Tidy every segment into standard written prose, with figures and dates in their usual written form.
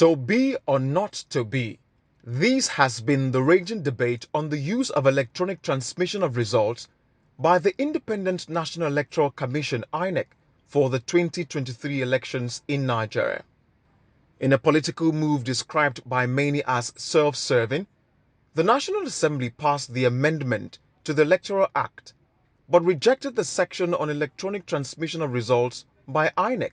To be or not to be, this has been the raging debate on the use of electronic transmission of results by the Independent National Electoral Commission (INEC) for the 2023 elections in Nigeria. In a political move described by many as self-serving, the National Assembly passed the amendment to the Electoral Act, but rejected the section on electronic transmission of results by INEC.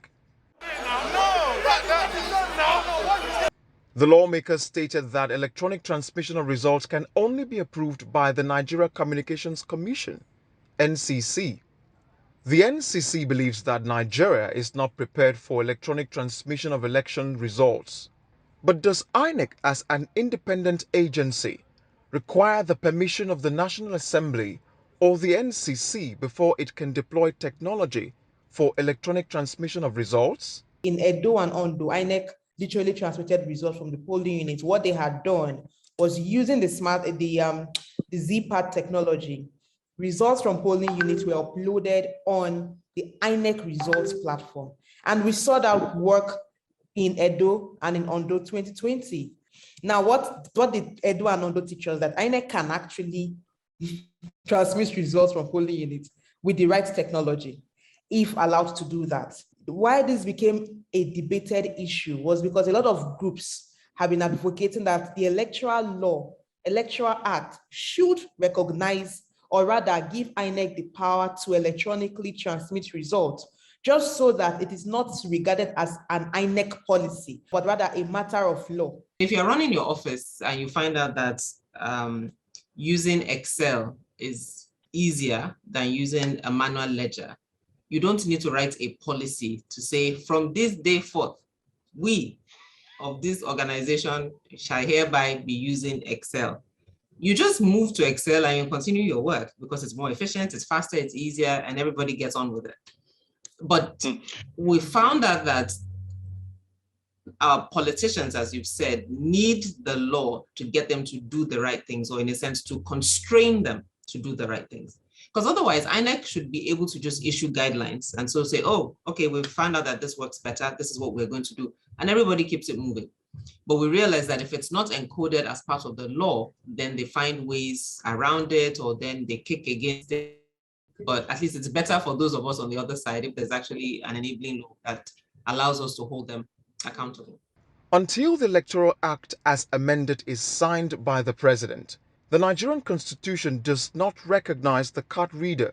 The lawmakers stated that electronic transmission of results can only be approved by the Nigeria Communications Commission, NCC. The NCC believes that Nigeria is not prepared for electronic transmission of election results. But does INEC, as an independent agency, require the permission of the National Assembly or the NCC before it can deploy technology for electronic transmission of results? In Edo and Ondo, INEC literally transmitted results from the polling unit. What they had done was using the ZPAD technology. Results from polling units were uploaded on the INEC results platform. And we saw that work in Edo and in Ondo 2020. Now, what did Edo and Ondo teach us? That INEC can actually transmit results from polling units with the right technology, if allowed to do that. Why this became a debated issue was because a lot of groups have been advocating that the Electoral Act should recognize, or rather give INEC the power to electronically transmit results, just so that it is not regarded as an INEC policy, but rather a matter of law. If you're running your office and you find out that using Excel is easier than using a manual ledger, you don't need to write a policy to say, from this day forth, we of this organization shall hereby be using Excel. You just move to Excel and you continue your work because it's more efficient, it's faster, it's easier, and everybody gets on with it. But we found out that our politicians, as you've said, need the law to get them to do the right things, or in a sense, to constrain them to do the right things. Because otherwise, INEC should be able to just issue guidelines and so say, oh, okay, we've found out that this works better, this is what we're going to do. And everybody keeps it moving. But we realize that if it's not encoded as part of the law, then they find ways around it, or then they kick against it. But at least it's better for those of us on the other side if there's actually an enabling law that allows us to hold them accountable. Until the Electoral Act as amended is signed by the President, the Nigerian Constitution does not recognize the card reader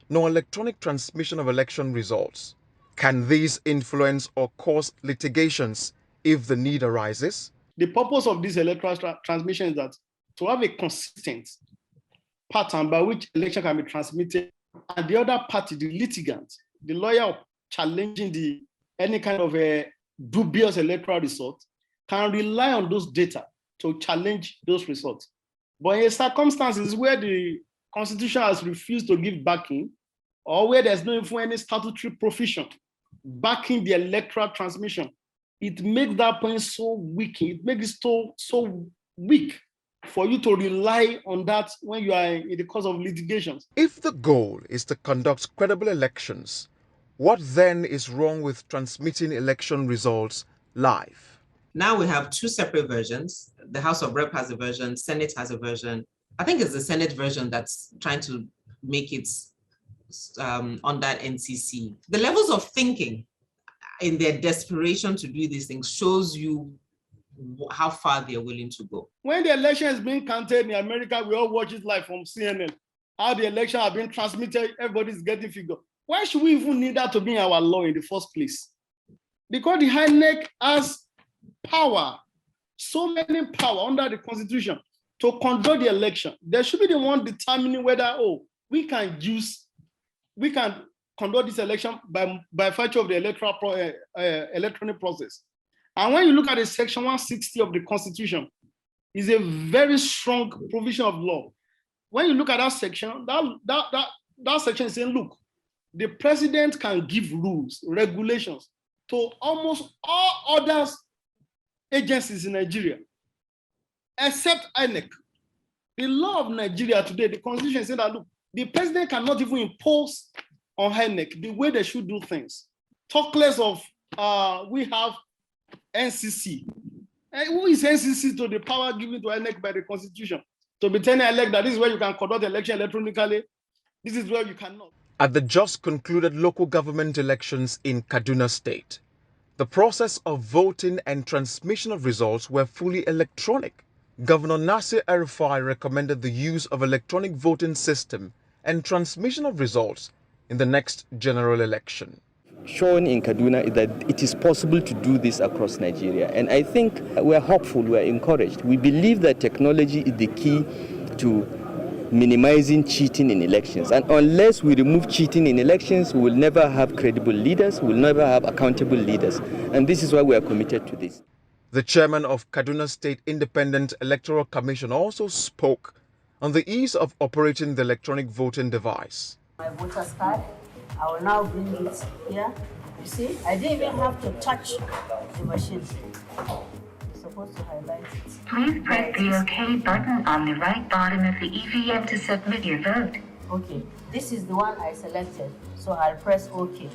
nor electronic transmission of election results. Can these influence or cause litigations if the need arises? The purpose of this electoral transmission is that to have a consistent pattern by which election can be transmitted, and the other party, the litigant, the lawyer challenging any kind of a dubious electoral result, can rely on those data to challenge those results. But in circumstances where the Constitution has refused to give backing, or where there's no even any statutory provision backing the electoral transmission, it makes that point so weak. It makes it so weak for you to rely on that when you are in the course of litigations. If the goal is to conduct credible elections, what then is wrong with transmitting election results live? Now we have two separate versions. The House of Rep has a version, Senate has a version. I think it's the Senate version that's trying to make it under NCC. The levels of thinking in their desperation to do these things shows you how far they're willing to go. When the election is being counted in America, we all watch it live from CNN. How the election has been transmitted, everybody's getting figure. Why should we even need that to be in our law in the first place? Because the INEC has power, so many power under the Constitution to conduct the election. They should be the one determining whether, we can conduct this election by virtue of the electronic process. And when you look at the section 160 of the Constitution, is a very strong provision of law. When you look at that section, that section is saying, look, the president can give rules, regulations to almost all other agencies in Nigeria, except INEC. The law of Nigeria today, the Constitution said that, look, the president cannot even impose on INEC the way they should do things. Talk less of, we have NCC, Who is NCC to the power given to INEC by the Constitution? To be telling INEC that this is where you can conduct election electronically, this is where you cannot. At the just concluded local government elections in Kaduna State, the process of voting and transmission of results were fully electronic. Governor Nasir El-Rufai recommended the use of electronic voting system and transmission of results in the next general election. Shown in Kaduna is that it is possible to do this across Nigeria. And I think we're hopeful, we're encouraged. We believe that technology is the key to minimizing cheating in elections. And unless we remove cheating in elections, we will never have credible leaders, we will never have accountable leaders. And this is why we are committed to this. The chairman of Kaduna State Independent Electoral Commission also spoke on the ease of operating the electronic voting device. My voter's card, I will now bring it here. You see, I didn't even have to touch the machine. You're supposed to highlight it. Please press the OK button on the right bottom of the EVM to submit your vote. Okay, this is the one I selected, so I'll press OK.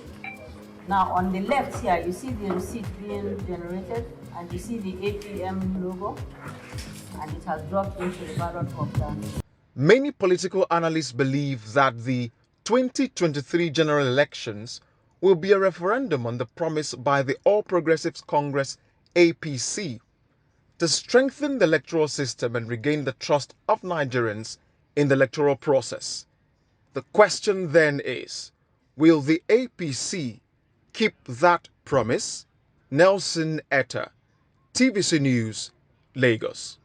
Now on the left here, you see the receipt being generated, and you see the APM logo, and it has dropped into the ballot box. Many political analysts believe that the 2023 general elections will be a referendum on the promise by the All Progressives Congress APC to strengthen the electoral system and regain the trust of Nigerians in the electoral process. The question then is, will the APC keep that promise? Nelson Etta, TVC News, Lagos.